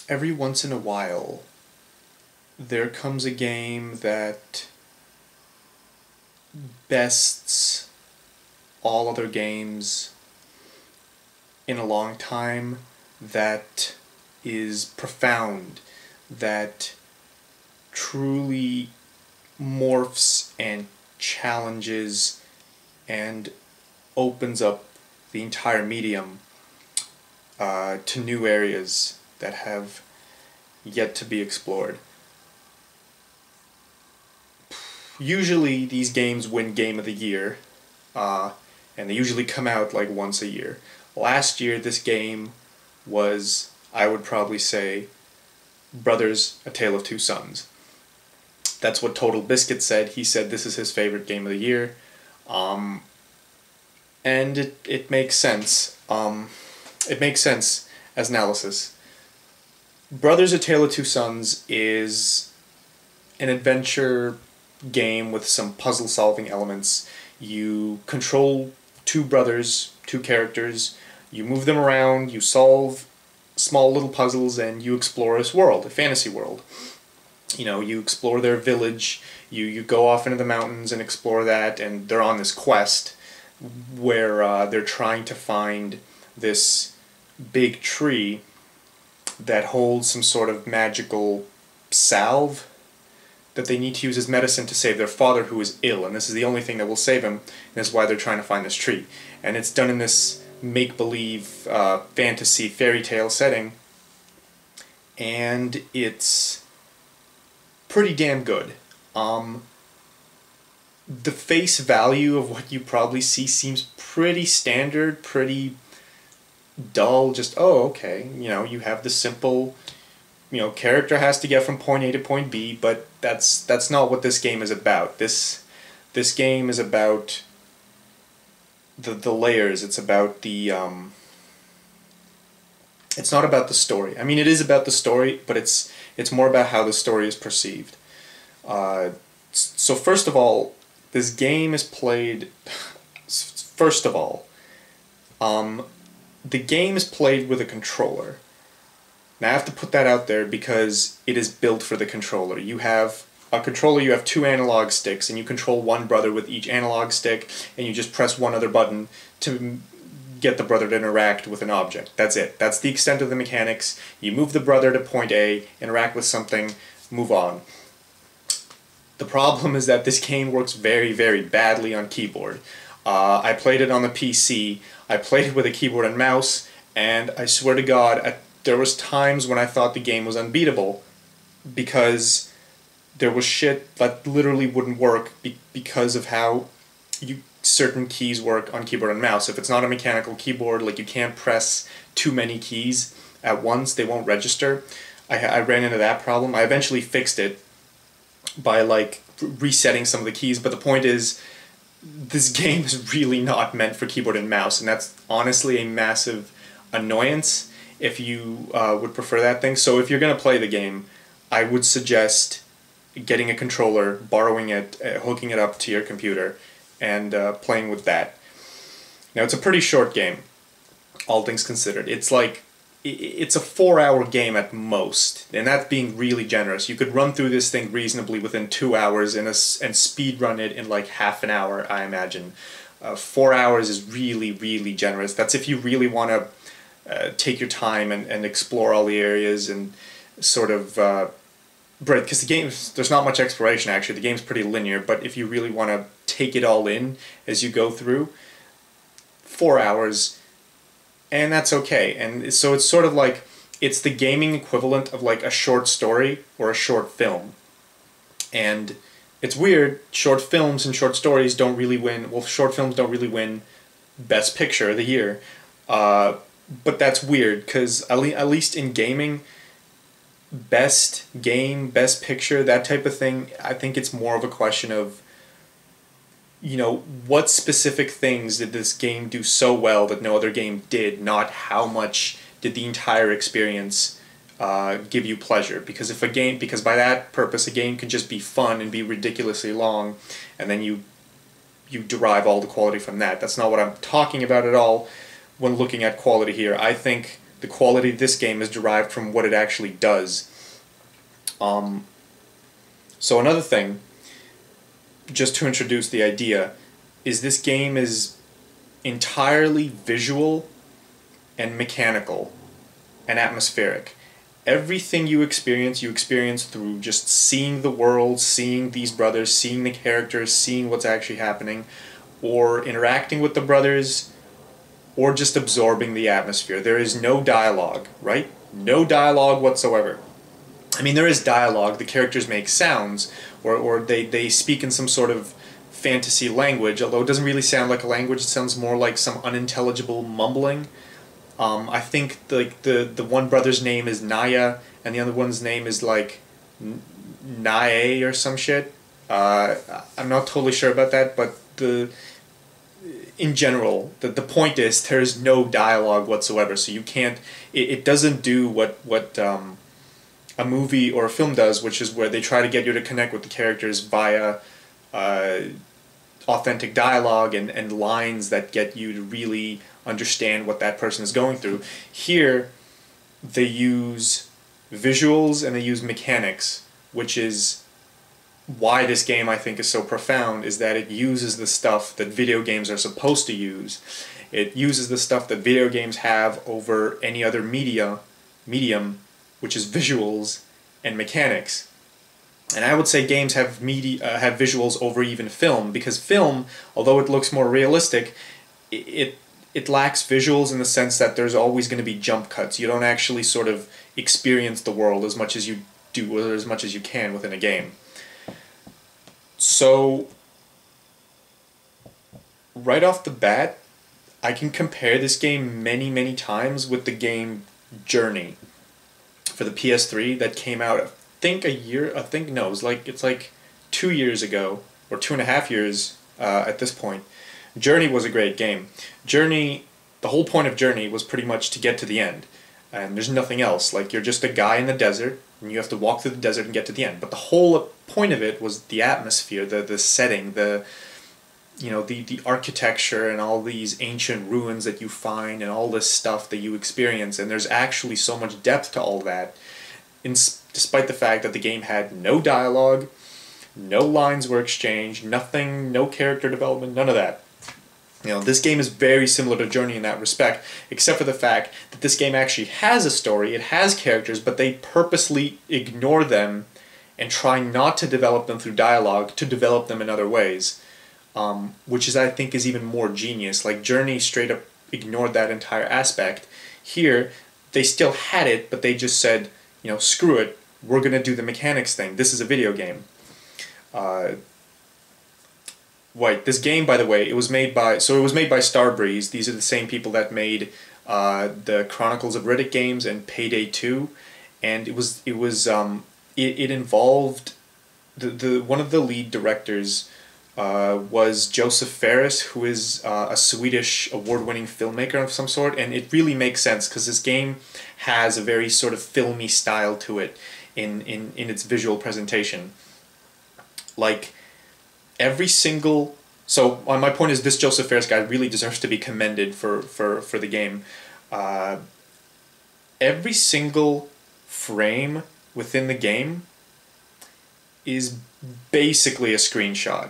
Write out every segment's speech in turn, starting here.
every once in a while, there comes a game that bests all other games in a long time, that is profound, that truly morphs and challenges and opens up the entire medium to new areas that have yet to be explored. Usually these games win Game of the Year, and they usually come out like once a year. Last year this game was, I would probably say, Brothers: A Tale of Two Sons. That's what Total Biscuit said. He said this is his favorite game of the year. And it makes sense. It makes sense as analysis. Brothers: A Tale of Two Sons is an adventure game with some puzzle solving elements. You control two brothers, two characters, you move them around, you solve small little puzzles, and you explore this world, a fantasy world. You know, you explore their village, you go off into the mountains and explore that, and they're on this quest where they're trying to find this big tree that holds some sort of magical salve that they need to use as medicine to save their father, who is ill, and this is the only thing that will save him, and that's why they're trying to find this tree. And it's done in this make-believe fantasy fairy tale setting, and it's pretty damn good. The face value of what you probably see seems pretty standard, pretty dull, just, oh, okay, you know, you have the simple, you know, character has to get from point A to point B, but that's not what this game is about. This game is about the layers. It's about the it's not about the story. I mean, it is about the story, but it's more about how the story is perceived. So first of all, this game is played. First of all, the game is played with a controller. Now I have to put that out there because it is built for the controller. You have a controller, you have two analog sticks, and you control one brother with each analog stick, and you just press one other button to get the brother to interact with an object. That's it. That's the extent of the mechanics. You move the brother to point A, interact with something, move on. The problem is that this game works very, very badly on keyboard. I played it on the PC, I played it with a keyboard and mouse, and I swear to God, there was times when I thought the game was unbeatable because there was shit that literally wouldn't work because of how certain keys work on keyboard and mouse. If it's not a mechanical keyboard, like you can't press too many keys at once, they won't register. I ran into that problem. I eventually fixed it by like resetting some of the keys, but the point is this game is really not meant for keyboard and mouse, and that's honestly a massive annoyance if you would prefer that thing. So if you're going to play the game, I would suggest getting a controller, borrowing it, hooking it up to your computer, and playing with that. Now it's a pretty short game, all things considered. It's a 4-hour game at most, and that's being really generous. You could run through this thing reasonably within 2 hours and speed run it in like half an hour, I imagine. 4 hours is really, really generous. That's if you really want to take your time and explore all the areas and sort of because the game, there's not much exploration actually. The game's pretty linear, but if you really want to take it all in as you go through, 4 hours. And that's okay. And so it's sort of like, it's the gaming equivalent of like a short story or a short film. And it's weird, short films and short stories don't really win, well, short films don't really win Best Picture of the year. But that's weird, because at least in gaming, best game, best picture, that type of thing, I think it's more of a question of, you know, what specific things did this game do so well that no other game did, not how much did the entire experience give you pleasure. Because because by that purpose, a game can just be fun and be ridiculously long, and then you derive all the quality from that. That's not what I'm talking about at all when looking at quality here. I think the quality of this game is derived from what it actually does. So another thing, just to introduce the idea, is this game is entirely visual and mechanical and atmospheric. Everything you experience through just seeing the world, seeing these brothers, seeing the characters, seeing what's actually happening, or interacting with the brothers, or just absorbing the atmosphere. There is no dialogue, right? No dialogue whatsoever. I mean, there is dialogue. The characters make sounds, or they speak in some sort of fantasy language, although it doesn't really sound like a language. It sounds more like some unintelligible mumbling. I think the one brother's name is Naya, and the other one's name is like Nae or some shit. I'm not totally sure about that, but in general, the point is there's no dialogue whatsoever, so you can't. It doesn't do what a movie or a film does, which is where they try to get you to connect with the characters via authentic dialogue and lines that get you to really understand what that person is going through. Here, they use visuals and they use mechanics, which is why this game I think is so profound, is that it uses the stuff that video games are supposed to use. It uses the stuff that video games have over any other medium, which is visuals and mechanics. And I would say games have have visuals over even film, because film, although it looks more realistic, it lacks visuals in the sense that there's always going to be jump cuts. You don't actually sort of experience the world as much as you do, or as much as you can within a game. So, right off the bat, I can compare this game many times with the game Journey for the PS3 that came out, it's like 2 years ago, or 2.5 years at this point. Journey was a great game. Journey, the whole point of Journey was pretty much to get to the end, and there's nothing else. Like, you're just a guy in the desert, and you have to walk through the desert and get to the end. But the whole point of it was the atmosphere, the setting, the architecture, and all these ancient ruins that you find, and all this stuff that you experience. And there's actually so much depth to all that, despite the fact that the game had no dialogue, no lines were exchanged, nothing, no character development, none of that. This game is very similar to Journey in that respect, except for the fact that this game actually has a story, it has characters, but they purposely ignore them and try not to develop them through dialogue, to develop them in other ways, which is, I think, is even more genius. Like, Journey straight up ignored that entire aspect. Here, they still had it, but they just said, screw it, we're going to do the mechanics thing. This is a video game. This game, by the way, it was made by Starbreeze. These are the same people that made the Chronicles of Riddick games and Payday 2, and it involved one of the lead directors was Joseph Fares, who is a Swedish award-winning filmmaker of some sort, and it really makes sense because this game has a very sort of filmy style to it in its visual presentation. Like, every single... So, my point is, this Joseph Fares guy really deserves to be commended for the game. Every single frame within the game is basically a screenshot.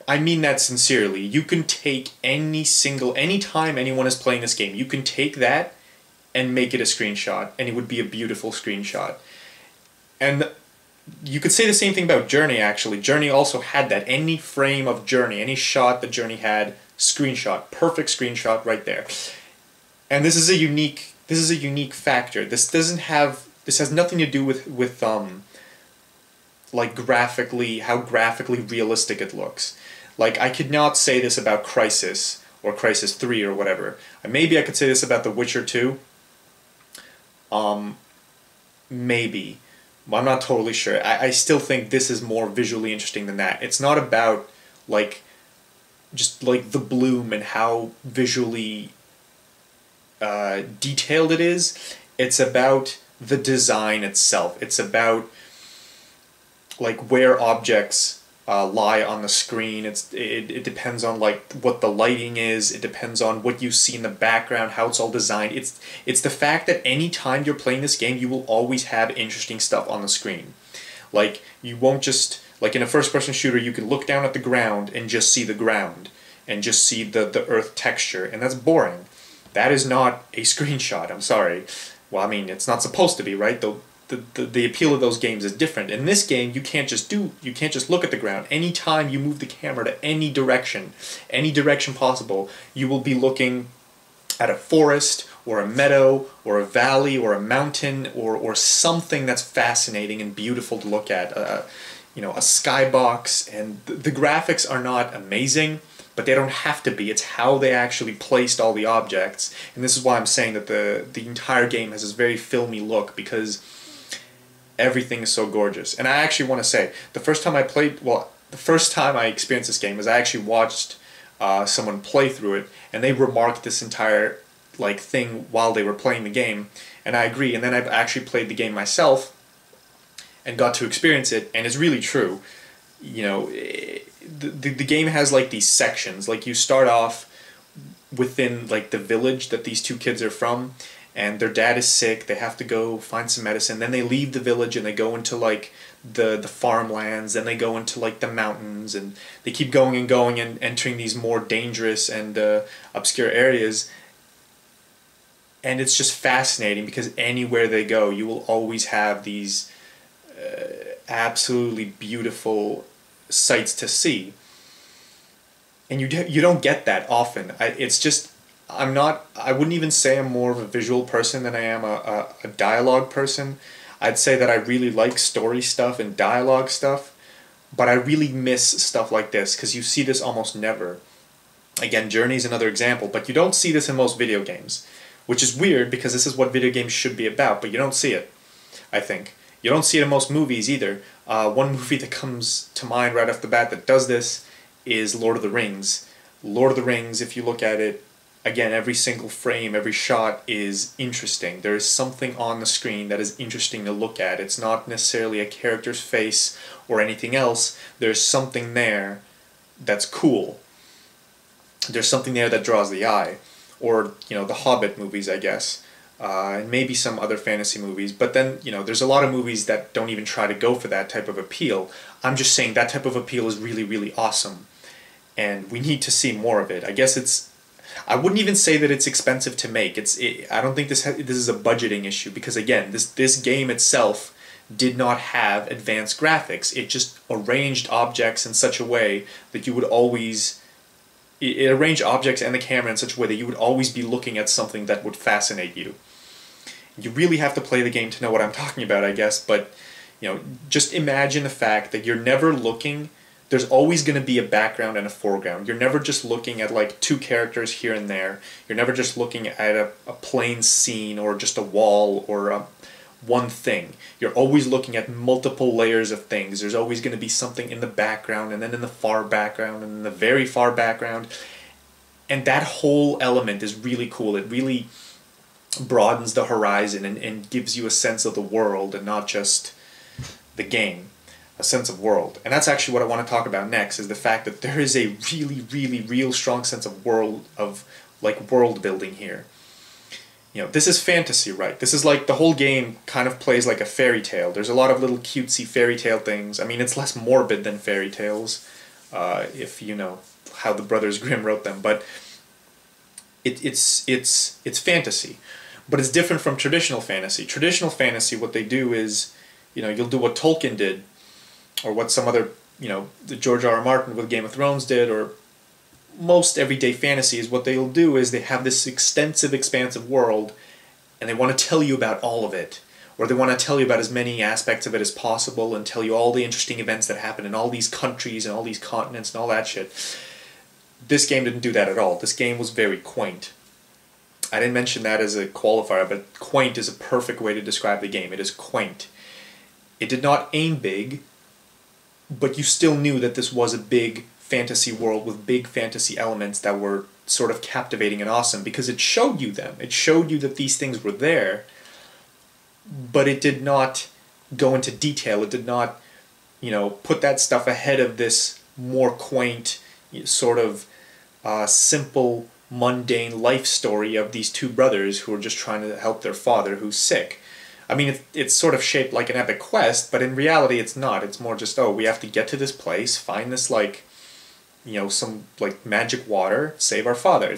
I mean that sincerely. You can take any time anyone is playing this game, you can take that and make it a screenshot, and it would be a beautiful screenshot. And you could say the same thing about Journey, actually. Journey also had that. Any frame of Journey, any shot that Journey had, screenshot. Perfect screenshot right there. And this is a unique factor. This has nothing to do with like how graphically realistic it looks. Like, I could not say this about Crysis or Crysis 3 or whatever. Maybe I could say this about The Witcher 2. Maybe. I'm not totally sure. I still think this is more visually interesting than that. It's not about, just the bloom and how visually detailed it is. It's about the design itself. It's about, where objects lie on the screen. It depends on like what the lighting is. It depends on what you see in the background, how it's all designed. It's the fact that anytime you're playing this game, you will always have interesting stuff on the screen. Like you won't just like in a first-person shooter, you can look down at the ground and just see the ground and just see the earth texture, and that's boring. That is not a screenshot. I'm sorry. Well, I mean, it's not supposed to be, right? The appeal of those games is different. In this game, you can't just look at the ground. Anytime you move the camera to any direction possible, you will be looking at a forest or a meadow or a valley or a mountain or something that's fascinating and beautiful to look at. You know, a skybox, and the graphics are not amazing, but they don't have to be. It's how they actually placed all the objects, and this is why I'm saying that the entire game has this very filmy look, because everything is so gorgeous. And I actually want to say, the first time I experienced this game is I actually watched someone play through it, and they remarked this entire like thing while they were playing the game, and I agree. And then I've actually played the game myself and got to experience it, and it's really true. You know, the game has like these sections. Like you start off within like the village that these two kids are from, and their dad is sick. They have to go find some medicine. Then they leave the village and they go into like the farmlands. Then they go into like the mountains, and they keep going and entering these more dangerous and obscure areas. And it's just fascinating because anywhere they go, you will always have these absolutely beautiful sights to see, and you don't get that often. I wouldn't even say I'm more of a visual person than I am a dialogue person. I'd say that I really like story stuff and dialogue stuff, but I really miss stuff like this because you see this almost never. Again, Journey's another example, but you don't see this in most video games, which is weird because this is what video games should be about, but you don't see it, I think. You don't see it in most movies either. One movie that comes to mind right off the bat that does this is Lord of the Rings. Lord of the Rings, if you look at it, again, every single frame, every shot is interesting. There is something on the screen that is interesting to look at. It's not necessarily a character's face or anything else. There's something there that's cool. There's something there that draws the eye. Or, you know, the Hobbit movies, I guess. And maybe some other fantasy movies, but then, you know, there's a lot of movies that don't even try to go for that type of appeal. I'm just saying that type of appeal is really, really awesome, and we need to see more of it. I guess I wouldn't even say that it's expensive to make. I don't think this is a budgeting issue, because again, this game itself did not have advanced graphics. It just arranged objects in such a way that you would always... It arranged objects and the camera in such a way that you would always be looking at something that would fascinate you. You really have to play the game to know what I'm talking about, I guess, but you know, just imagine the fact that you're never looking, there's always going to be a background and a foreground. You're never just looking at like two characters here and there. You're never just looking at a plain scene or just a wall or one thing. You're always looking at multiple layers of things. There's always going to be something in the background, and then in the far background, and in the very far background. And that whole element is really cool. It really broadens the horizon and gives you a sense of the world and not just the game. A sense of world. And that's actually what I want to talk about next, is the fact that there is a really, really, real strong sense of world building here. You know, this is fantasy, right? This is like the whole game kind of plays like a fairy tale. There's a lot of little cutesy fairy tale things. I mean, it's less morbid than fairy tales, if you know how the Brothers Grimm wrote them. But it's fantasy, but it's different from traditional fantasy. Traditional fantasy, what they do is, you know, you'll do what Tolkien did, or what some other, you know, the George R. R. Martin with Game of Thrones did, or most everyday fantasy is what they'll do is they have this extensive, expansive world, and they want to tell you about all of it, or they want to tell you about as many aspects of it as possible, and tell you all the interesting events that happen in all these countries and all these continents and all that shit. This game didn't do that at all. This game was very quaint. I didn't mention that as a qualifier, but quaint is a perfect way to describe the game. It is quaint. It did not aim big, but you still knew that this was a big fantasy world with big fantasy elements that were sort of captivating and awesome, because it showed you them. It showed you that these things were there, but it did not go into detail. It did not put that stuff ahead of this more quaint, sort of simple, mundane life story of these two brothers who are just trying to help their father who's sick. I mean, it's sort of shaped like an epic quest, but in reality it's not. It's more just, oh, we have to get to this place, find this, like, some, like, magic water, save our father.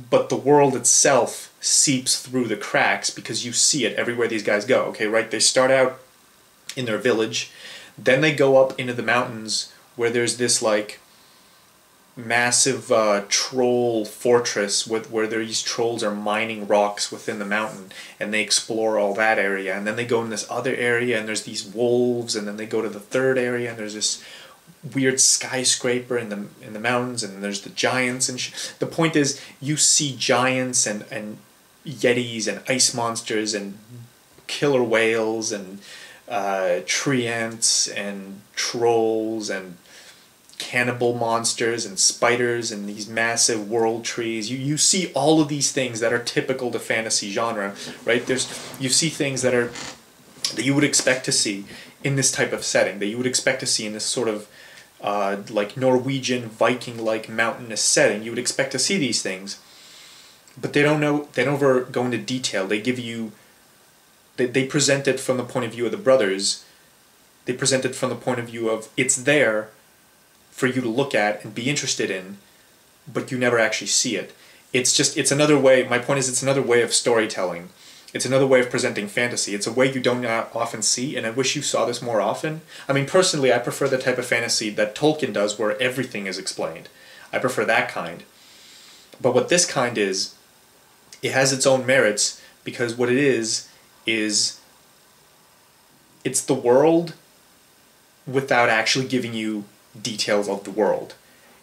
But the world itself seeps through the cracks because you see it everywhere these guys go. Okay, right? They start out in their village, then they go up into the mountains where there's this, like, massive troll fortress where these trolls are mining rocks within the mountain, and they explore all that area, and then they go in this other area and there's these wolves, and then they go to the third area and there's this weird skyscraper in the mountains, and there's the giants and the point is, you see giants and yetis and ice monsters and killer whales and tree ants and trolls and cannibal monsters and spiders and these massive world trees. You see all of these things that are typical to fantasy genre, right? You see things that you would expect to see in this type of setting, that you would expect to see in this sort of like Norwegian Viking-like mountainous setting. You would expect to see these things, but they don't ever go into detail. They give you, they present it from the point of view of the brothers. They present it from the point of view of, it's there for you to look at and be interested in, but you never actually see it. It's another way, my point is, it's another way of storytelling. It's another way of presenting fantasy. It's a way you don't often see, and I wish you saw this more often. I mean, personally, I prefer the type of fantasy that Tolkien does where everything is explained. I prefer that kind. But what this kind is, it has its own merits, because what it is it's the world without actually giving you details of the world.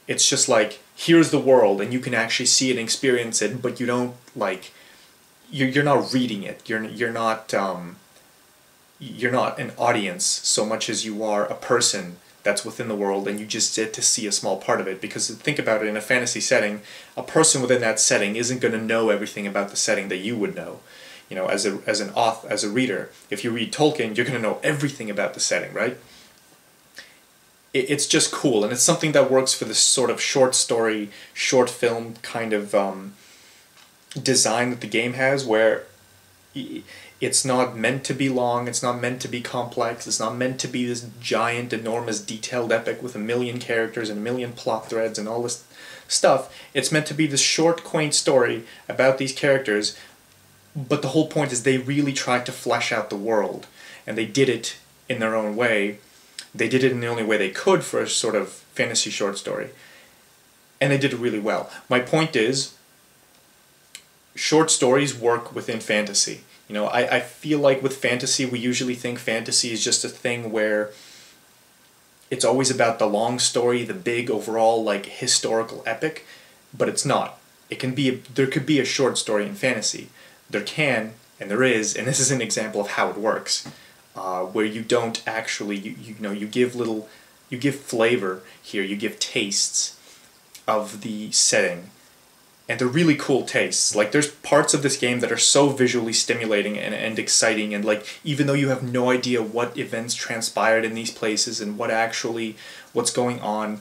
It's just like, here's the world, and you can actually see it and experience it, but you don't, like, you're not reading it. You're not an audience so much as you are a person that's within the world, and you just get to see a small part of it. Because think about it, in a fantasy setting, a person within that setting isn't going to know everything about the setting that you would know. As a reader, if you read Tolkien, you're going to know everything about the setting, right? It's just cool, and it's something that works for this sort of short story, short film kind of design that the game has, where it's not meant to be long, it's not meant to be complex, it's not meant to be this giant, enormous, detailed epic with a million characters and a million plot threads and all this stuff. It's meant to be this short, quaint story about these characters, but the whole point is they really tried to flesh out the world, and they did it in their own way. They did it in the only way they could for a sort of fantasy short story, and they did it really well. My point is, short stories work within fantasy. I feel like with fantasy, we usually think fantasy is just a thing where it's always about the long story, the big overall, like, historical epic, but it's not. There could be a short story in fantasy. There can, and there is, and this is an example of how it works, where you don't actually, you give flavor here, you give tastes of the setting. And they're really cool tastes. Like, there's parts of this game that are so visually stimulating and exciting, and, like, even though you have no idea what events transpired in these places and what's going on,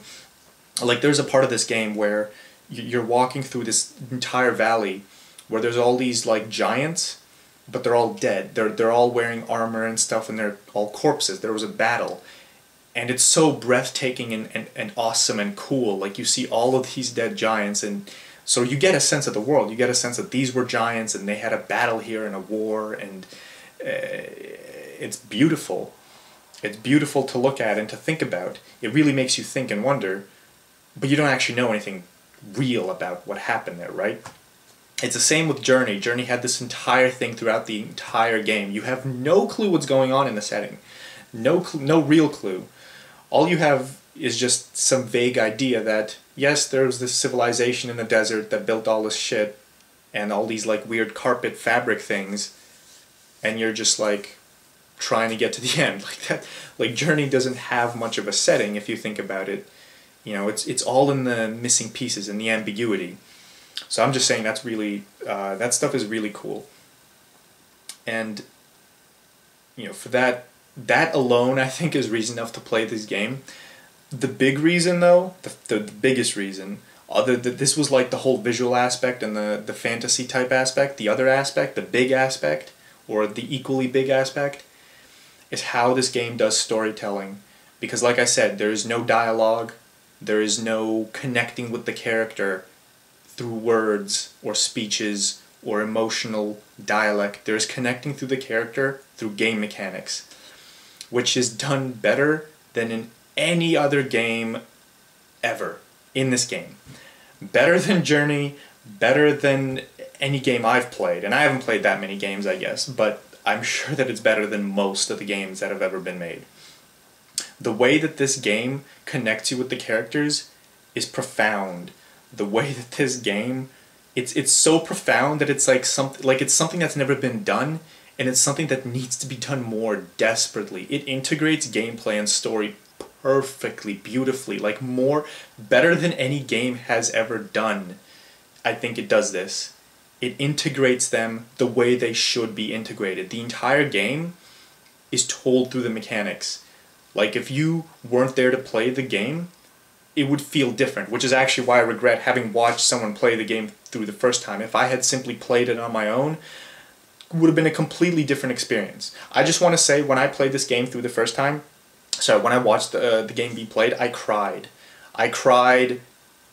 like, there's a part of this game where you're walking through this entire valley where there's all these, like, giants, but they're all dead. They're all wearing armor and stuff, and they're all corpses. There was a battle. And it's so breathtaking and awesome and cool. Like, you see all of these dead giants, and so you get a sense of the world. You get a sense that these were giants and they had a battle here and a war, and it's beautiful. It's beautiful to look at and to think about. It really makes you think and wonder, but you don't actually know anything real about what happened there, right? It's the same with Journey. Journey had this entire thing throughout the entire game. You have no clue what's going on in the setting. No real clue. All you have is just some vague idea that, yes, there was this civilization in the desert that built all this shit and all these, like, weird carpet fabric things, and you're just, like, trying to get to the end. Like, that, like, Journey doesn't have much of a setting if you think about it. It's all in the missing pieces and the ambiguity. So I'm just saying that's really, that stuff is really cool. And, for that That alone, I think, is reason enough to play this game. The big reason, though, the biggest reason, other that this was like the whole visual aspect and the fantasy type aspect, the other aspect, the big aspect, or the equally big aspect, is how this game does storytelling. Because like I said, there is no dialogue, there is no connecting with the character through words or speeches or emotional dialect. There is connecting through the character through game mechanics, which is done better than in any other game ever in this game. Better than Journey, better than any game I've played. And I haven't played that many games, I guess, but I'm sure that it's better than most of the games that have ever been made. The way that this game connects you with the characters is profound. The way that this game, it's so profound that it's like it's something that's never been done, and it's something that needs to be done more desperately. It integrates gameplay and story perfectly, beautifully, like better than any game has ever done. I think it does this. It integrates them the way they should be integrated. The entire game is told through the mechanics. Like, if you weren't there to play the game, it would feel different, which is actually why I regret having watched someone play the game through the first time. If I had simply played it on my own, it would have been a completely different experience. I just want to say, when I played this game through the first time, when I watched the game be played, I cried. I cried,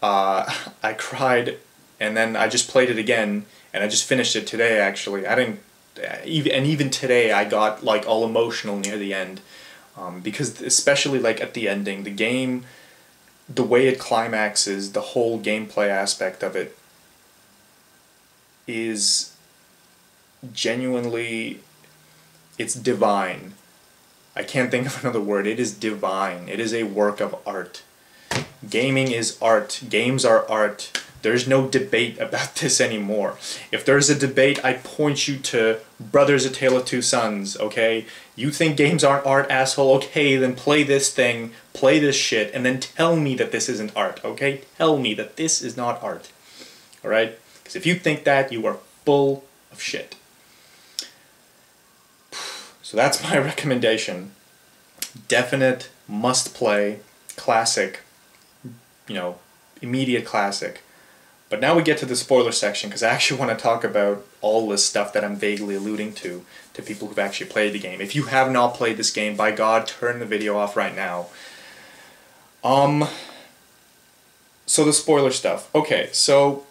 and then I just played it again, and I just finished it today, actually. I didn't, even today I got, like, all emotional near the end. Because especially, like, at the ending, the game, the way it climaxes, the whole gameplay aspect of it is genuinely, it's divine. I can't think of another word. It is divine. It is a work of art. Gaming is art. Games are art. There's no debate about this anymore. If there's a debate, I point you to Brothers: A Tale of Two Sons, okay? You think games aren't art, asshole? Okay, then play this thing, play this shit, and then tell me that this isn't art, okay? Tell me that this is not art, alright? Because if you think that, you are full of shit. So that's my recommendation. Definite, must-play, classic, immediate classic. But now we get to the spoiler section, because I actually want to talk about all this stuff that I'm vaguely alluding to people who've actually played the game. If you have not played this game, by God, turn the video off right now. So the spoiler stuff. Okay, so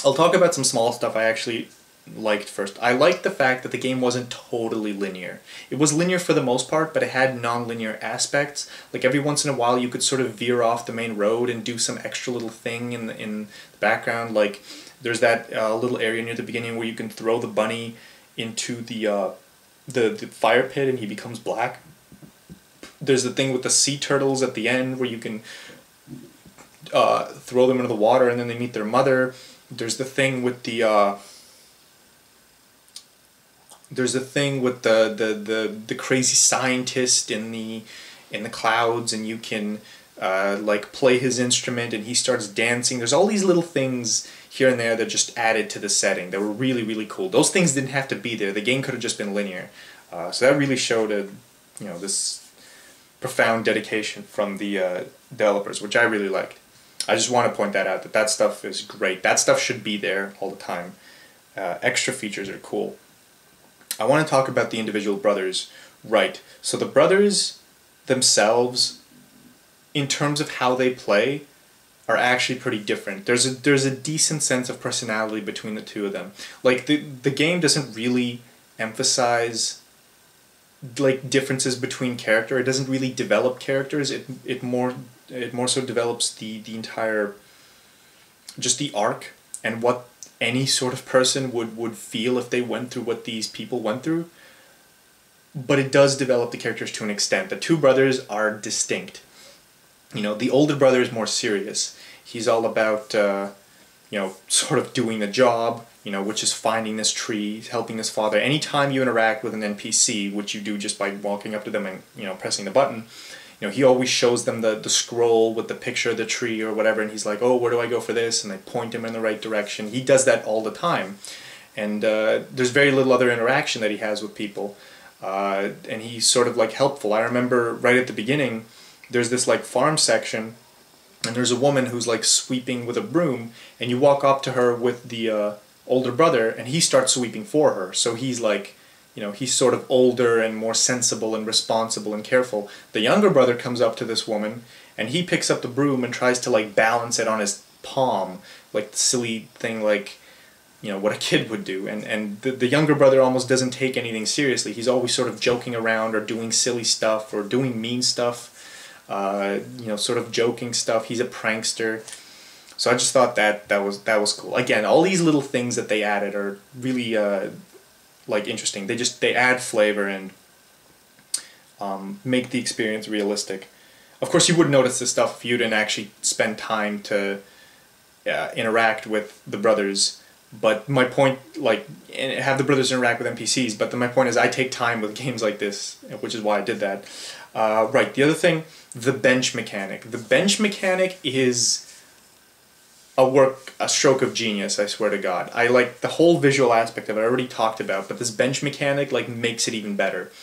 I'll talk about some small stuff I actually liked first. I liked the fact that the game wasn't totally linear. It was linear for the most part, but it had non-linear aspects. Like, every once in a while you could sort of veer off the main road and do some extra little thing in the background. Like, there's that little area near the beginning where you can throw the bunny into the fire pit and he becomes black. There's the thing with the sea turtles at the end where you can throw them into the water and then they meet their mother. There's the thing with the the crazy scientist in the clouds, and you can like play his instrument and he starts dancing. There's all these little things here and there that just added to the setting that were really, really cool. Those things didn't have to be there. The game could have just been linear. So that really showed this profound dedication from the developers, which I really liked. I just want to point that out, that stuff is great. That stuff should be there all the time. Extra features are cool. I want to talk about the individual brothers. Right, so the brothers themselves, in terms of how they play, are actually pretty different. There's a decent sense of personality between the two of them. Like, the game doesn't really emphasize, like, differences between character. It doesn't really develop characters. It more so develops the entire, just the arc and what any sort of person would feel if they went through what these people went through. But it does develop the characters to an extent. The two brothers are distinct. The older brother is more serious. He's all about, sort of doing the job, which is finding this tree, helping his father. Anytime you interact with an NPC, which you do just by walking up to them and, pressing the button, he always shows them the scroll with the picture of the tree or whatever, and he's like, oh, where do I go for this? And they point him in the right direction. He does that all the time. And there's very little other interaction that he has with people. and he's sort of like helpful. I remember right at the beginning, there's this like farm section, and there's a woman who's like sweeping with a broom, and you walk up to her with the older brother, and he starts sweeping for her. So he's like, you know, he's sort of older and more sensible and responsible and careful. The younger brother comes up to this woman, and he picks up the broom and tries to like balance it on his palm, like the silly thing, like, you know, what a kid would do. And the younger brother almost doesn't take anything seriously. He's always sort of joking around or doing silly stuff or doing mean stuff, you know, sort of joking stuff. He's a prankster. So I just thought that was cool. Again, all these little things that they added are really like interesting. They add flavor and make the experience realistic. Of course, you wouldn't notice this stuff if you didn't actually spend time to interact with the brothers. But my point, like, have the brothers interact with NPCs, but then my point is I take time with games like this, which is why I did that. Right, the other thing, the bench mechanic. The bench mechanic is a stroke of genius, I swear to God. I like the whole visual aspect of it, I already talked about, but this bench mechanic, like, makes it even better.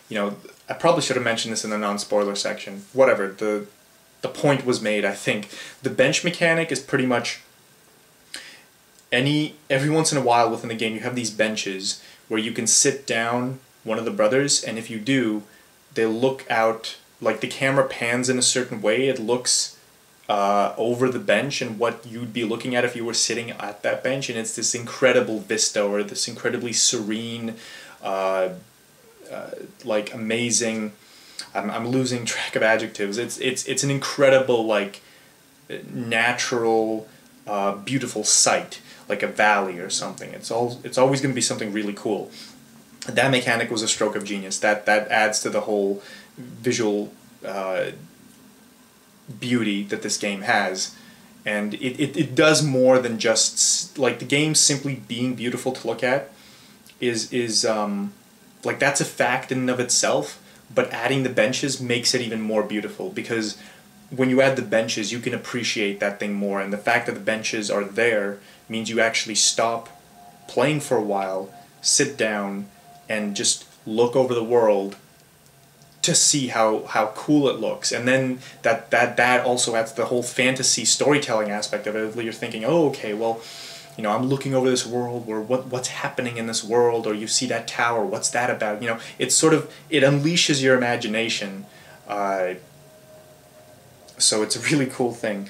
You know, I probably should have mentioned this in the non-spoiler section. Whatever, the point was made, I think. The bench mechanic is pretty much every once in a while within the game you have these benches where you can sit down one of the brothers, and if you do, they look out, like the camera pans in a certain way, it looks over the bench and what you'd be looking at if you were sitting at that bench, and it's this incredible vista or this incredibly serene, like amazing, I'm losing track of adjectives, it's an incredible, like, natural, beautiful sight, like a valley or something. It's always going to be something really cool. That mechanic was a stroke of genius. That adds to the whole visual beauty that this game has, and it does more than just, like, the game simply being beautiful to look at is like, that's a fact in and of itself, but adding the benches makes it even more beautiful, because when you add the benches you can appreciate that thing more, and the fact that the benches are there means you actually stop playing for a while, sit down, and just look over the world to see how cool it looks. And then that also adds the whole fantasy storytelling aspect of it. You're thinking, oh, okay, well, you know, I'm looking over this world, or what's happening in this world, or you see that tower, what's that about? You know, it's sort of, it unleashes your imagination. So it's a really cool thing.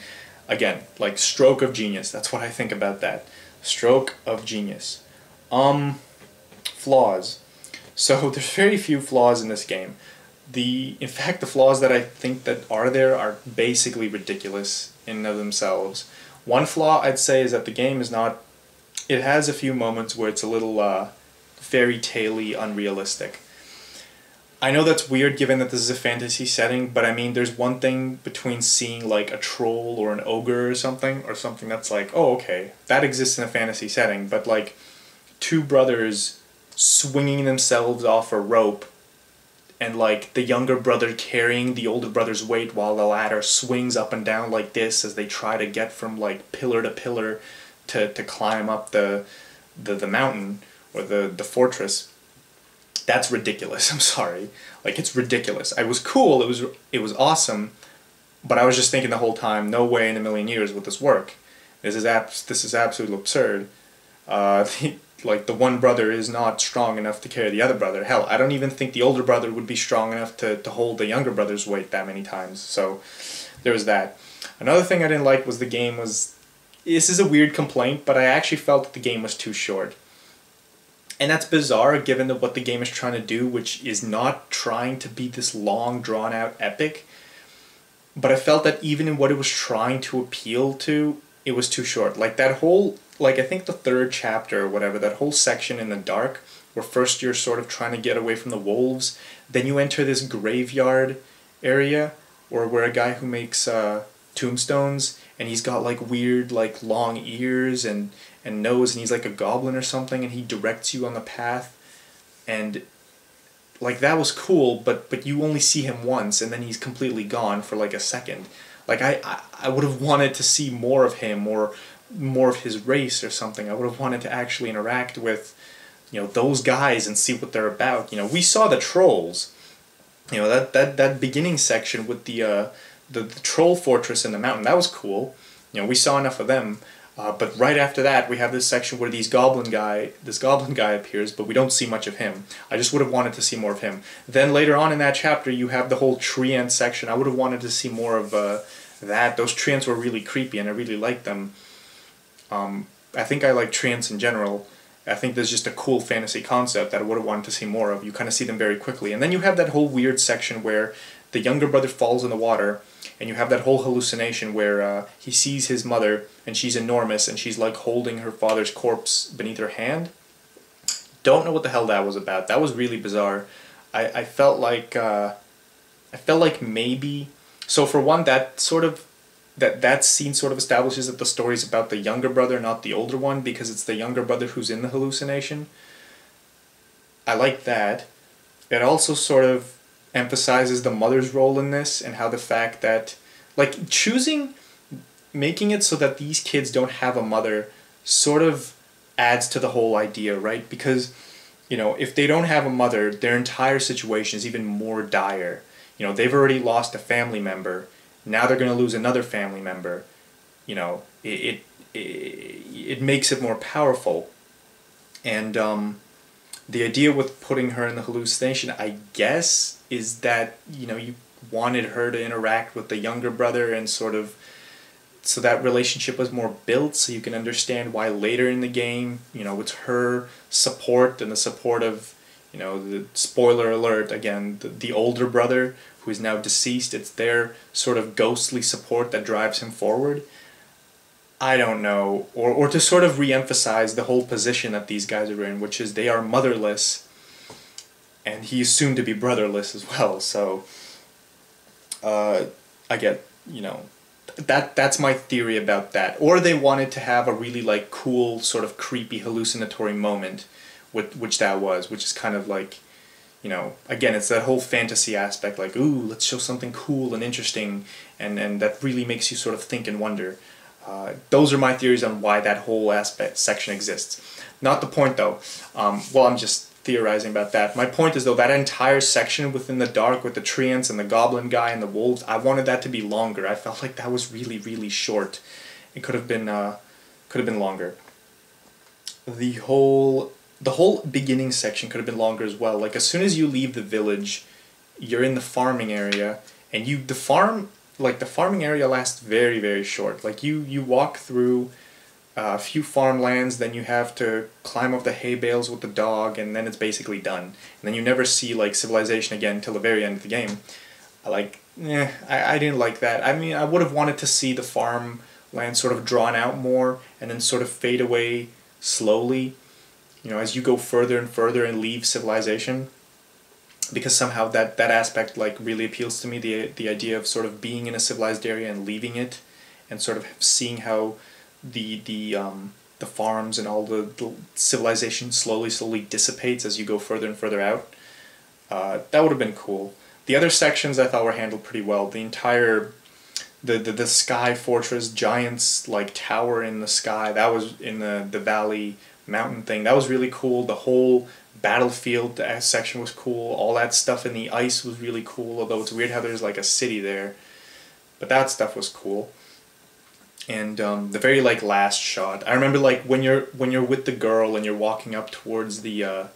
Again, like, stroke of genius. That's what I think about that. Stroke of genius. Flaws. So there's very few flaws in this game. In fact, the flaws that I think that are there are basically ridiculous in and of themselves. One flaw I'd say is that the game is not, it has a few moments where it's a little fairy tale-y, unrealistic. I know that's weird given that this is a fantasy setting, but I mean, there's one thing between seeing, like, a troll or an ogre or something that's like, oh, okay, that exists in a fantasy setting, but, like, two brothers swinging themselves off a rope, and, like, the younger brother carrying the older brother's weight while the latter swings up and down like this as they try to get from, like, pillar to pillar to climb up the mountain or the fortress. That's ridiculous. I'm sorry. Like, it's ridiculous. It was cool. It was awesome, but I was just thinking the whole time, no way in a million years would this work. This is absolutely absurd. Like, the one brother is not strong enough to carry the other brother. Hell, I don't even think the older brother would be strong enough to hold the younger brother's weight that many times. So there was that. Another thing I didn't like was this is a weird complaint, but I actually felt that the game was too short. And that's bizarre given what the game is trying to do, which is not trying to be this long, drawn-out epic. But I felt that even in what it was trying to appeal to, it was too short. Like, that whole, like, I think the third chapter or whatever, that whole section in the dark, where first you're sort of trying to get away from the wolves, then you enter this graveyard area, or where a guy who makes tombstones, and he's got, like, weird, like, long ears and nose, and he's like a goblin or something, and he directs you on the path, and, like, that was cool, but you only see him once, and then he's completely gone for, like, a second. Like, I would have wanted to see more of him, or more of his race or something. I would have wanted to actually interact with those guys and see what they're about. We saw the trolls. That beginning section with the troll fortress in the mountain, that was cool. We saw enough of them. But right after that, we have this section where this goblin guy appears, but we don't see much of him. I just would have wanted to see more of him. Then later on in that chapter, you have the whole treant section. I would have wanted to see more of that. Those treants were really creepy, and I really liked them. I think I like treants in general. I think there's just a cool fantasy concept that I would have wanted to see more of. You kind of see them very quickly. And then you have that whole weird section where the younger brother falls in the water, and you have that whole hallucination where he sees his mother, and she's enormous, and she's like holding her father's corpse beneath her hand. Don't know what the hell that was about. That was really bizarre. I felt like maybe, so for one, that scene sort of establishes that the story's about the younger brother, not the older one, because it's the younger brother who's in the hallucination. I like that. It also sort of emphasizes the mother's role in this, and how the fact that, like, making it so that these kids don't have a mother sort of adds to the whole idea, right? Because, if they don't have a mother, their entire situation is even more dire. They've already lost a family member. Now they're going to lose another family member. It makes it more powerful. And the idea with putting her in the hallucination, I guess, is that, you wanted her to interact with the younger brother, and sort of, so that relationship was more built, so you can understand why later in the game, it's her support and the support of, the spoiler alert again, the older brother who is now deceased. It's their sort of ghostly support that drives him forward. I don't know, or to sort of re-emphasize the whole position that these guys are in, which is they are motherless, and he's soon to be brotherless as well. So I get, that's my theory about that. Or they wanted to have a really like cool sort of creepy hallucinatory moment, which is kind of like, again, it's that whole fantasy aspect, like, ooh, let's show something cool and interesting, and that really makes you sort of think and wonder. Those are my theories on why that whole section exists. Not the point, though. I'm just theorizing about that. My point is, though, that entire section within the dark with the treants and the goblin guy and the wolves, I wanted that to be longer. I felt like that was really, really short. It could have been longer. The whole beginning section could have been longer as well. Like, as soon as you leave the village, you're in the farming area, and the farming area lasts very, very short. Like, you walk through a few farmlands, then you have to climb up the hay bales with the dog, and then it's basically done. And then you never see, like, civilization again until the very end of the game. I didn't like that. I mean, I would have wanted to see the farmland sort of drawn out more, and then sort of fade away slowly, as you go further and further and leave civilization. Because somehow that aspect like really appeals to me, the idea of sort of being in a civilized area and leaving it, and sort of seeing how the farms and all the civilization slowly dissipates as you go further and further out. That would have been cool. The other sections I thought were handled pretty well. The entire the sky fortress, giant's like tower in the sky, that was in the valley mountain thing. That was really cool. The whole battlefield section was cool. All that stuff in the ice was really cool, although it's weird how there's like a city there. But that stuff was cool. And the very like last shot, I remember like when you're with the girl and you're walking up towards the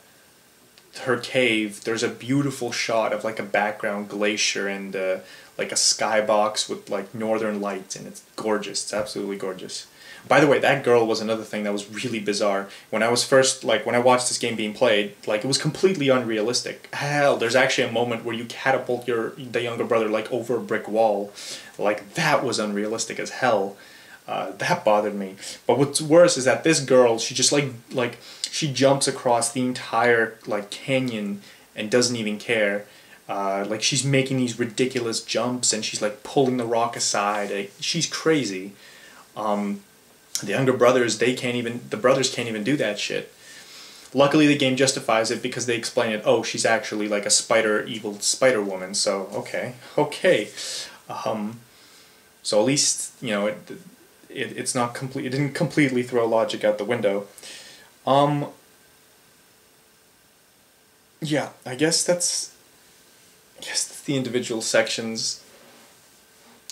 her cave, there's a beautiful shot of like a background glacier and like a skybox with like northern lights, and it's gorgeous. It's absolutely gorgeous. By the way, that girl was another thing that was really bizarre. When I watched this game being played, like, it was completely unrealistic. Hell, there's actually a moment where you catapult the younger brother, like, over a brick wall. Like, that was unrealistic as hell. That bothered me. But what's worse is that this girl, she just, she jumps across the entire, like, canyon and doesn't even care. Like, she's making these ridiculous jumps, and she's, like, pulling the rock aside. She's crazy. The younger brothers, the brothers can't even do that shit. Luckily, the game justifies it because they explain it. Oh, she's actually like a evil spider woman. So okay. So at least it's not complete. It didn't completely throw logic out the window. Yeah, I guess that's the individual sections.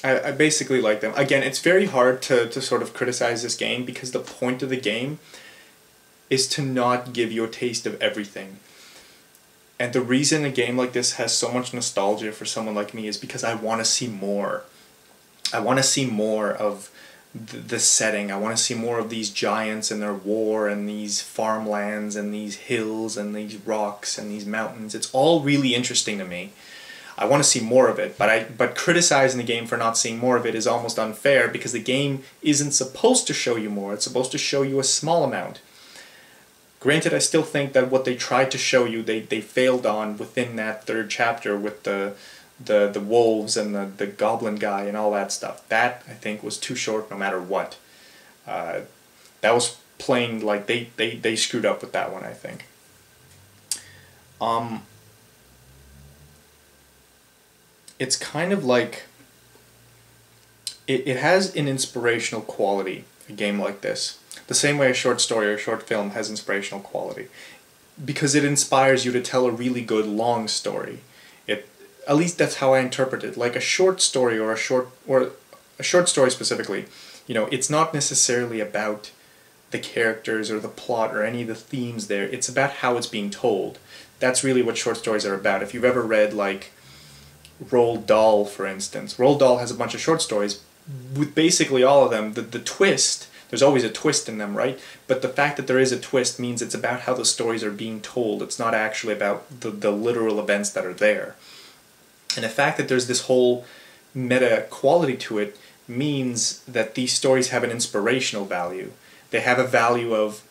I basically like them. Again, it's very hard to sort of criticize this game because the point of the game is to not give you a taste of everything. And the reason a game like this has so much nostalgia for someone like me is because I want to see more. I want to see more of the setting. I want to see more of these giants and their war and these farmlands and these hills and these rocks and these mountains. It's all really interesting to me. I want to see more of it, but criticizing the game for not seeing more of it is almost unfair because the game isn't supposed to show you more. It's supposed to show you a small amount. Granted, I still think that what they tried to show you, they failed on within that third chapter with the wolves and the goblin guy and all that stuff. That, I think, was too short no matter what. That was plain, like, they screwed up with that one, I think. It's kind of like, it has an inspirational quality, a game like this. The same way a short story or a short film has inspirational quality. Because it inspires you to tell a really good long story. At least that's how I interpret it. Like a short story or a short story specifically, it's not necessarily about the characters or the plot or any of the themes there. It's about how it's being told. That's really what short stories are about. If you've ever read like Roald Dahl, for instance, Roald Dahl has a bunch of short stories. With basically all of them, the twist, there's always a twist in them, right? But the fact that there is a twist means it's about how the stories are being told. It's not actually about the literal events that are there. And the fact that there's this whole meta quality to it means that these stories have an inspirational value. They have a value of,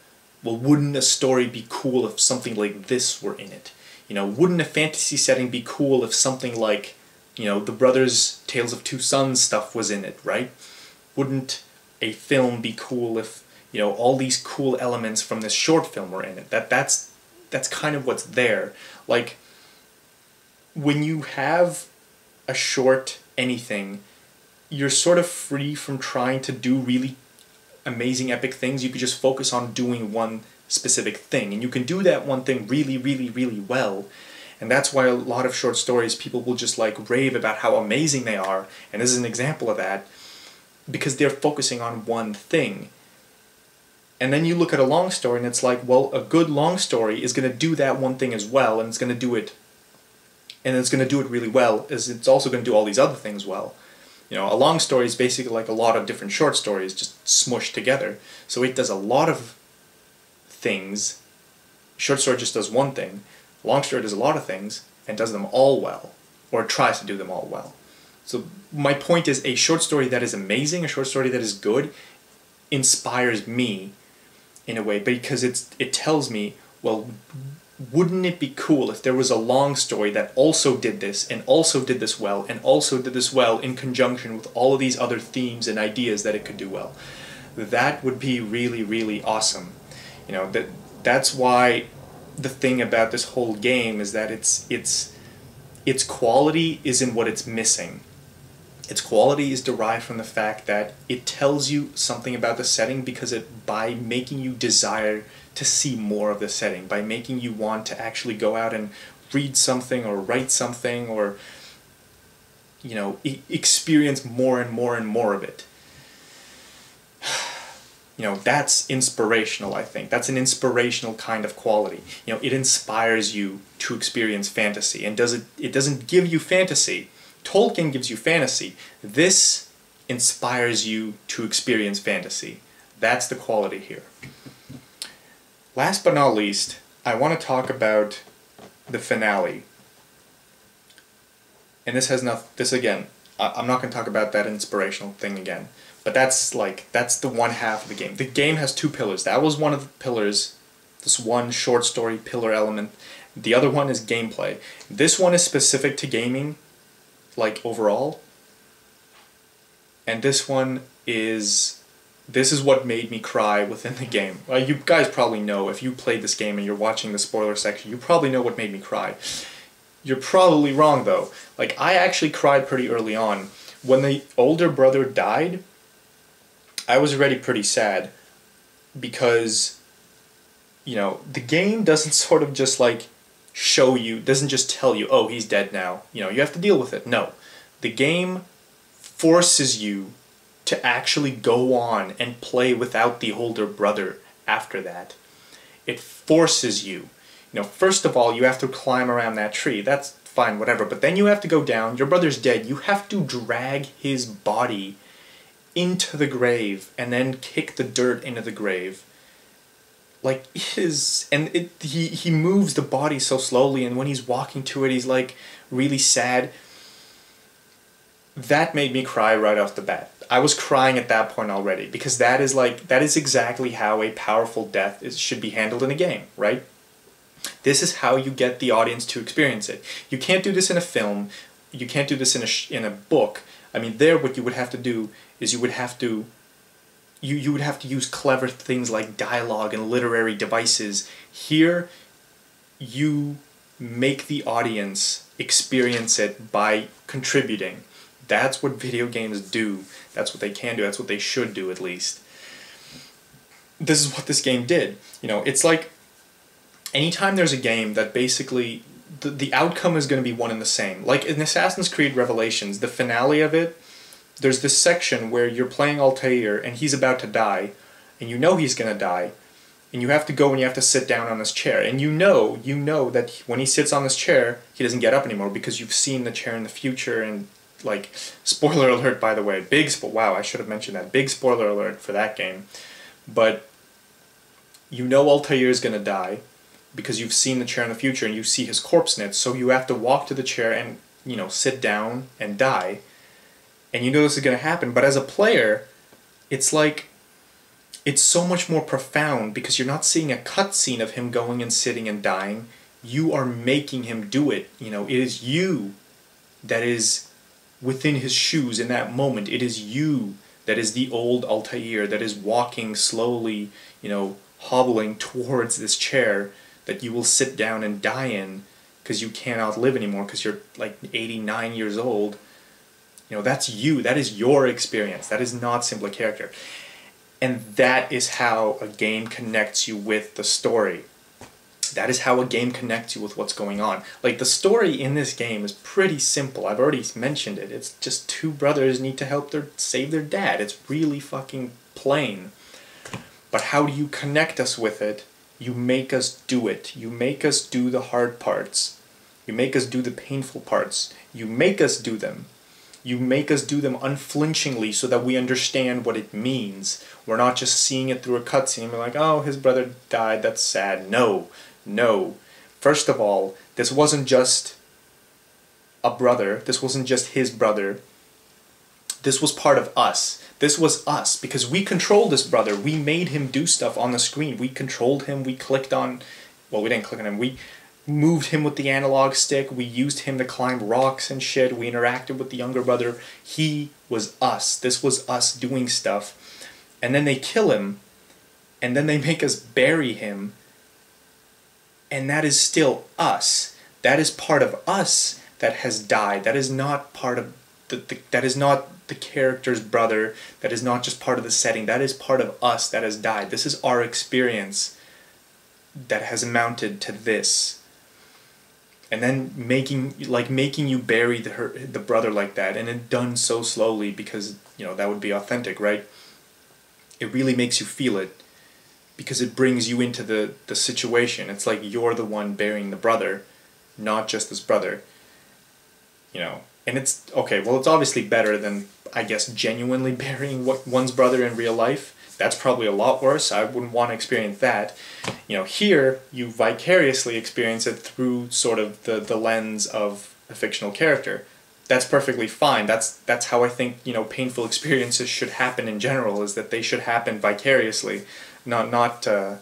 well, wouldn't a story be cool if something like this were in it? Wouldn't a fantasy setting be cool if something like, the Brothers Tales of Two Sons stuff was in it, right? Wouldn't a film be cool if, all these cool elements from this short film were in it? That's kind of what's there. Like, when you have a short anything, you're sort of free from trying to do really amazing epic things. You could just focus on doing one specific thing, and you can do that one thing really, really, really well. And that's why a lot of short stories, people will just like rave about how amazing they are, and this is an example of that, because they're focusing on one thing. And then you look at a long story and it's like, well, a good long story is going to do that one thing as well, and it's going to do it really well, as it's also going to do all these other things well. A long story is basically like a lot of different short stories just smushed together. So it does a lot of things. Short story just does one thing. Long story does a lot of things and does them all well, or tries to do them all well. So my point is, a short story that is amazing, a short story that is good, inspires me in a way, because it tells me, well, wouldn't it be cool if there was a long story that also did this, and also did this well, and also did this well in conjunction with all of these other themes and ideas that it could do well? That would be really, really awesome. That's why the thing about this whole game is that its quality isn't what it's missing. Its quality is derived from the fact that it tells you something about the setting by making you desire to see more of the setting, by making you want to actually go out and read something or write something or experience more and more and more of it. That's inspirational, I think. That's an inspirational kind of quality. It inspires you to experience fantasy, and it doesn't give you fantasy. Tolkien gives you fantasy. This inspires you to experience fantasy. That's the quality here. Last but not least, I want to talk about the finale. And this again, I'm not going to talk about that inspirational thing again. But that's the one half of the game. The game has two pillars. That was one of the pillars, this one short story pillar element. The other one is gameplay. This one is specific to gaming, like overall. And this is what made me cry within the game. Well, you guys probably know, if you played this game and you're watching the spoiler section, you probably know what made me cry. You're probably wrong though. Like, I actually cried pretty early on. When the older brother died, I was already pretty sad, because, the game doesn't sort of just like show you, doesn't just tell you, oh, he's dead now, you know, you have to deal with it. No. The game forces you to actually go on and play without the older brother after that. It forces you. You know, first of all, you have to climb around that tree. That's fine, whatever. But then you have to go down. Your brother's dead. You have to drag his body into the grave and then kick the dirt into the grave. Like, it is... And he moves the body so slowly, and when he's walking to it, he's, like, really sad. That made me cry right off the bat. I was crying at that point already, because that is exactly how a powerful death should be handled in a game, right? This is how you get the audience to experience it. You can't do this in a film. You can't do this in a book. I mean, there what you would have to do is you would have to use clever things like dialogue and literary devices. Here, you make the audience experience it by contributing. That's what video games do. That's what they can do. That's what they should do, at least. This is what this game did. You know, it's like anytime there's a game that basically the outcome is going to be one and the same. Like in Assassin's Creed Revelations, the finale of it, there's this section where you're playing Altair and he's about to die, and you know he's going to die, and you have to go and you have to sit down on this chair, and you know that when he sits on this chair, he doesn't get up anymore because you've seen the chair in the future. And like, spoiler alert, by the way, wow, I should have mentioned that, big spoiler alert for that game. But you know Altair is going to die because you've seen the chair in the future and you see his corpse in it, so you have to walk to the chair and, you know, sit down and die. And you know this is going to happen, but as a player, it's like, it's so much more profound because you're not seeing a cutscene of him going and sitting and dying. You are making him do it. You know, it is you that is within his shoes in that moment. It is you that is the old Altair that is walking slowly, you know, hobbling towards this chair that you will sit down and die in because you cannot live anymore because you're like 89 years old. You know, that's you. That is your experience. That is not simply a character. And that is how a game connects you with the story. That is how a game connects you with what's going on. Like, the story in this game is pretty simple. I've already mentioned it. It's just two brothers need to save their dad. It's really fucking plain. But how do you connect us with it? You make us do it. You make us do the hard parts. You make us do the painful parts. You make us do them. You make us do them unflinchingly so that we understand what it means. We're not just seeing it through a cutscene and we're like, oh, his brother died, that's sad. No, no. First of all, this wasn't just a brother. This wasn't just his brother. This was part of us. This was us, because we controlled this brother. We made him do stuff on the screen. We controlled him. We clicked on... Well, we didn't click on him. We moved him with the analog stick. We used him to climb rocks and shit. We interacted with the younger brother. He was us. This was us doing stuff. And then they kill him, and then they make us bury him, and that is still us. That is part of us that has died. That is not part of that is not the character's brother. That is not just part of the setting. That is part of us that has died. This is our experience that has amounted to this. And then making you bury the brother like that, and it done so slowly because, you know, that would be authentic, right? It really makes you feel it because it brings you into the situation. It's like you're the one burying the brother, not just this brother. You know, and it's, okay, well, it's obviously better than, I guess, genuinely burying one's brother in real life. That's probably a lot worse. I wouldn't want to experience that. You know, here, you vicariously experience it through sort of the lens of a fictional character. That's perfectly fine. That's how I think, you know, painful experiences should happen in general, is that they should happen vicariously. Not well,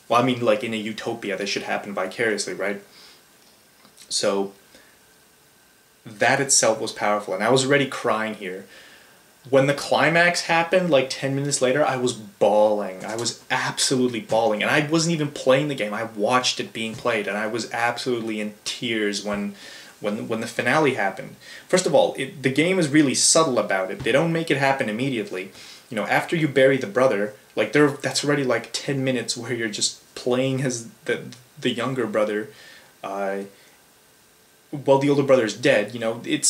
I mean, like in a utopia, they should happen vicariously, right? So, that itself was powerful, and I was already crying here. When the climax happened, like 10 minutes later, I was bawling. I was absolutely bawling, and I wasn't even playing the game. I watched it being played, and I was absolutely in tears when the finale happened. First of all, the game is really subtle about it. They don't make it happen immediately. You know, after you bury the brother, like that's already like 10 minutes where you're just playing as the younger brother, Well, the older brother is dead. You know, it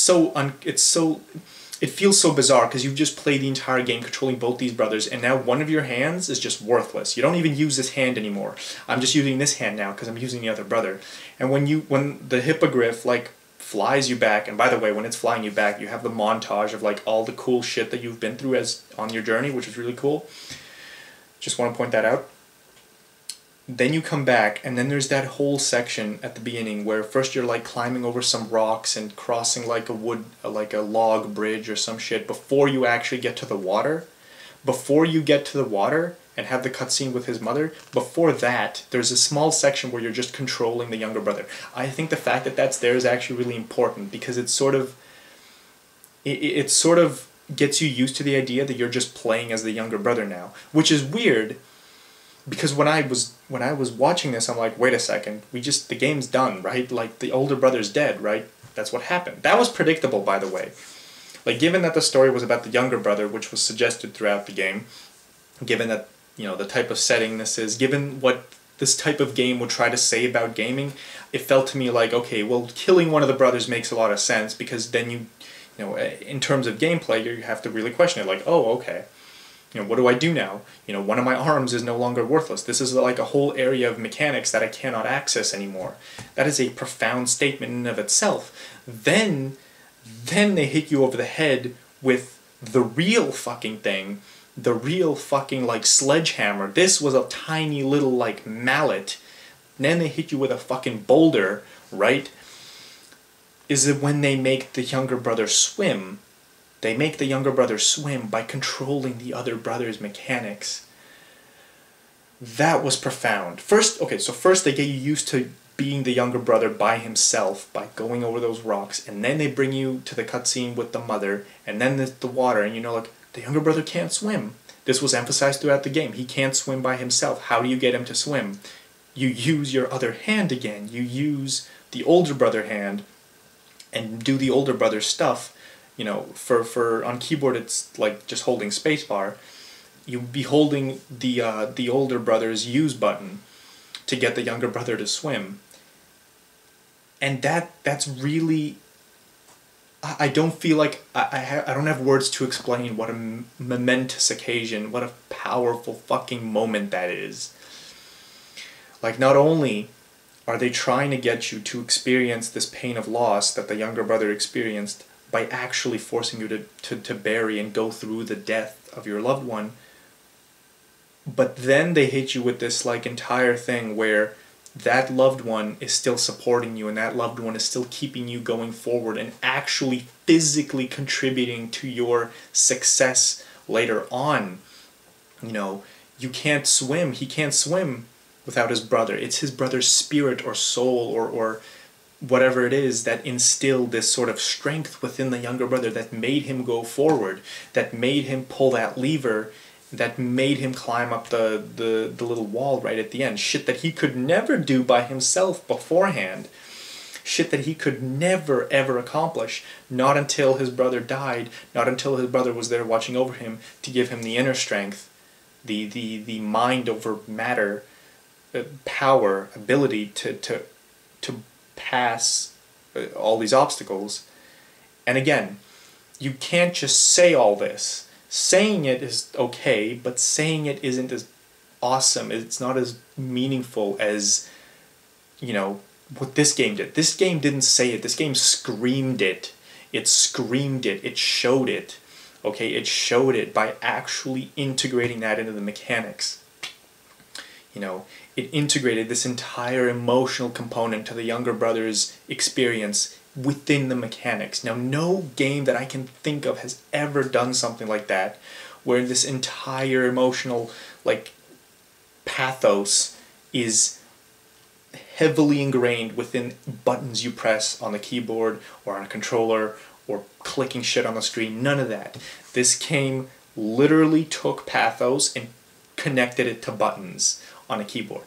feels so bizarre because you've just played the entire game controlling both these brothers, and now one of your hands is just worthless. You don't even use this hand anymore. I'm just using this hand now because I'm using the other brother. And when the hippogriff like flies you back, and by the way, when it's flying you back, you have the montage of like all the cool shit that you've been through as on your journey, which is really cool. Just want to point that out. Then you come back, and then there's that whole section at the beginning where first you're like climbing over some rocks and crossing like a log bridge or some shit before you actually get to the water. Before you get to the water and have the cutscene with his mother, before that, there's a small section where you're just controlling the younger brother. I think the fact that that's there is actually really important because it sort of gets you used to the idea that you're just playing as the younger brother now, which is weird. Because when I was watching this, I'm like, wait a second, the game's done, right? Like, the older brother's dead, right? That's what happened. That was predictable, by the way. Like, given that the story was about the younger brother, which was suggested throughout the game, given that, you know, the type of setting this is, given what this type of game would try to say about gaming, it felt to me like, okay, well, killing one of the brothers makes a lot of sense, because then you know, in terms of gameplay, you have to really question it, like, oh, okay. You know, what do I do now? You know, one of my arms is no longer worthless. This is like a whole area of mechanics that I cannot access anymore. That is a profound statement in and of itself. Then they hit you over the head with the real fucking thing, the real fucking like sledgehammer. This was a tiny little like mallet. Then they hit you with a fucking boulder, right? Is it when they make the younger brother swim? They make the younger brother swim by controlling the other brother's mechanics. That was profound. First they get you used to being the younger brother by himself, by going over those rocks, and then they bring you to the cutscene with the mother, and then the water, and you know, like, the younger brother can't swim. This was emphasized throughout the game. He can't swim by himself. How do you get him to swim? You use your other hand again. You use the older brother hand and do the older brother stuff. You know, for on keyboard it's like just holding spacebar. You'd be holding the older brother's use button to get the younger brother to swim. And that's really, I don't feel like I don't have words to explain what a momentous occasion, what a powerful fucking moment that is. Like, not only are they trying to get you to experience this pain of loss that the younger brother experienced by actually forcing you to bury and go through the death of your loved one, but then they hit you with this like entire thing where that loved one is still supporting you, and that loved one is still keeping you going forward and actually physically contributing to your success later on. You know, you can't swim, he can't swim without his brother. It's his brother's spirit or soul or whatever it is that instilled this sort of strength within the younger brother that made him go forward, that made him pull that lever, that made him climb up the little wall right at the end. Shit that he could never do by himself beforehand. Shit that he could never ever accomplish, not until his brother died, not until his brother was there watching over him to give him the inner strength, the mind over matter, power, ability to pass all these obstacles. And again, you can't just say all this. Saying it is okay, but saying it isn't as awesome. It's not as meaningful as, you know, what this game did. This game didn't say it. This game screamed it. It screamed it. It showed it. Okay, it showed it by actually integrating that into the mechanics. You know, it integrated this entire emotional component to the younger brother's experience within the mechanics. Now, no game that I can think of has ever done something like that, where this entire emotional, like, pathos is heavily ingrained within buttons you press on the keyboard or on a controller or clicking shit on the screen. None of that. This game literally took pathos and connected it to buttons on a keyboard.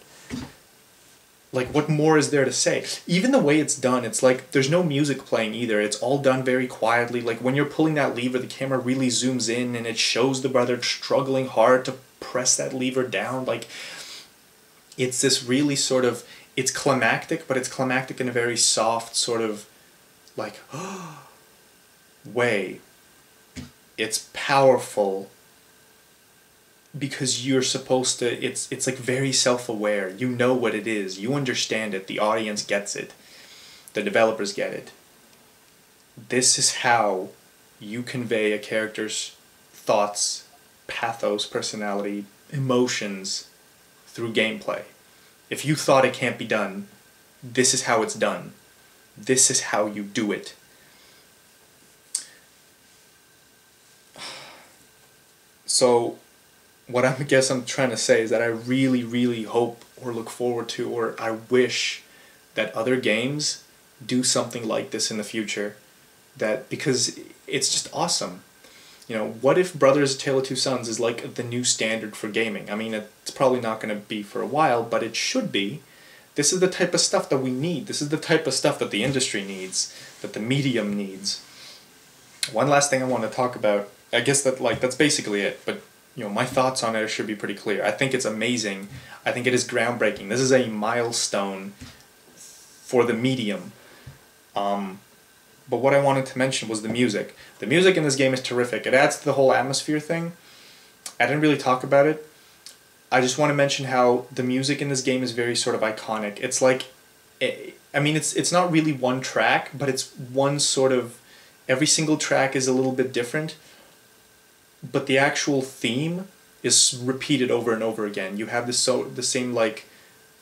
Like, what more is there to say? Even the way it's done, it's like there's no music playing either. It's all done very quietly. Like, when you're pulling that lever, the camera really zooms in and it shows the brother struggling hard to press that lever down. Like, it's this really sort of it's climactic, but it's climactic in a very soft sort of like way. It's powerful because you're supposed to, it's like very self-aware. You know what it is. You understand it. The audience gets it. The developers get it. This is how you convey a character's thoughts, pathos, personality, emotions through gameplay. If you thought it can't be done, this is how it's done. This is how you do it. So, what I guess I'm trying to say is that I really, really hope or look forward to, or I wish that other games do something like this in the future. That, because it's just awesome. You know, what if Brothers: A Tale of Two Sons is like the new standard for gaming? I mean, it's probably not going to be for a while, but it should be. This is the type of stuff that we need. This is the type of stuff that the industry needs, that the medium needs. One last thing I want to talk about, I guess that's basically it, but you know, my thoughts on it should be pretty clear. I think it's amazing. I think it is groundbreaking. This is a milestone for the medium. But what I wanted to mention was the music. The music in this game is terrific. It adds to the whole atmosphere thing. I didn't really talk about it. I just want to mention how the music in this game is very sort of iconic. It's like, I mean, it's not really one track, but it's one sort of, every single track is a little bit different, but the actual theme is repeated over and over again. You have the same like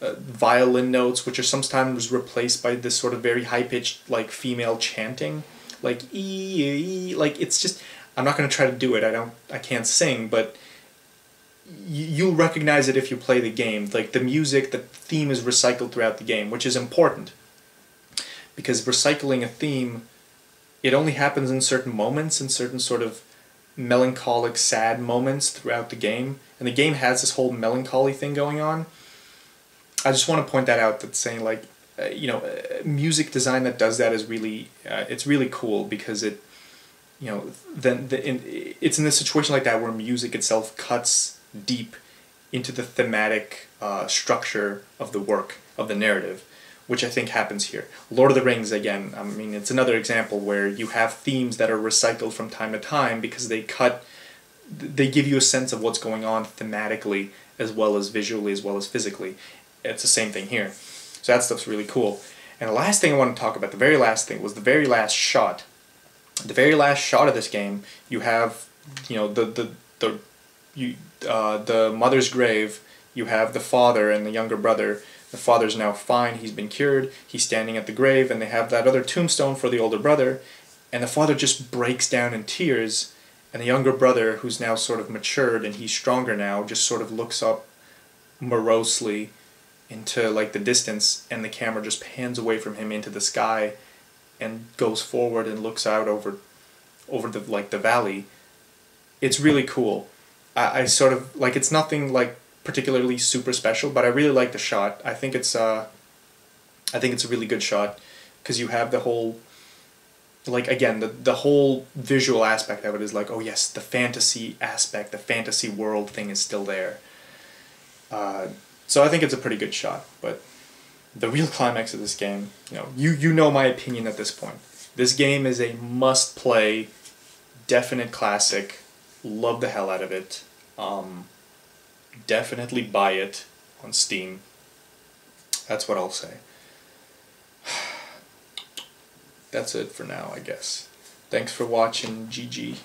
violin notes, which are sometimes replaced by this sort of very high-pitched like female chanting, like like it's just, I'm not going to try to do it. I can't sing, but you'll recognize it if you play the game. Like the music, the theme is recycled throughout the game, which is important because recycling a theme, it only happens in certain moments, in certain sort of melancholic, sad moments throughout the game, and the game has this whole melancholy thing going on. I just want to point that out, that saying like, you know, music design that does that is really, it's really cool because it, you know, it's in a situation like that where music itself cuts deep into the thematic structure of the work, of the narrative, which I think happens here. Lord of the Rings, again, I mean, it's another example where you have themes that are recycled from time to time because they give you a sense of what's going on thematically as well as visually as well as physically. It's the same thing here. So that stuff's really cool. And the last thing I want to talk about, the very last thing, was the very last shot. The very last shot of this game, you have, you know, the mother's grave, you have the father and the younger brother. The father's now fine, he's been cured, he's standing at the grave, and they have that other tombstone for the older brother, and the father just breaks down in tears, and the younger brother, who's now sort of matured and he's stronger now, just sort of looks up morosely into like the distance, and the camera just pans away from him into the sky and goes forward and looks out over the valley. It's really cool. I sort of like, it's nothing like particularly super special, but I really like the shot. I think it's a really good shot because you have the whole, like, again, the whole visual aspect of it is like, oh yes, the fantasy aspect, the fantasy world thing is still there. So I think it's a pretty good shot, but the real climax of this game, you know, you know my opinion at this point. This game is a must-play, definite classic. Love the hell out of it. Definitely buy it on Steam. That's what I'll say. That's it for now, I guess. Thanks for watching. GG.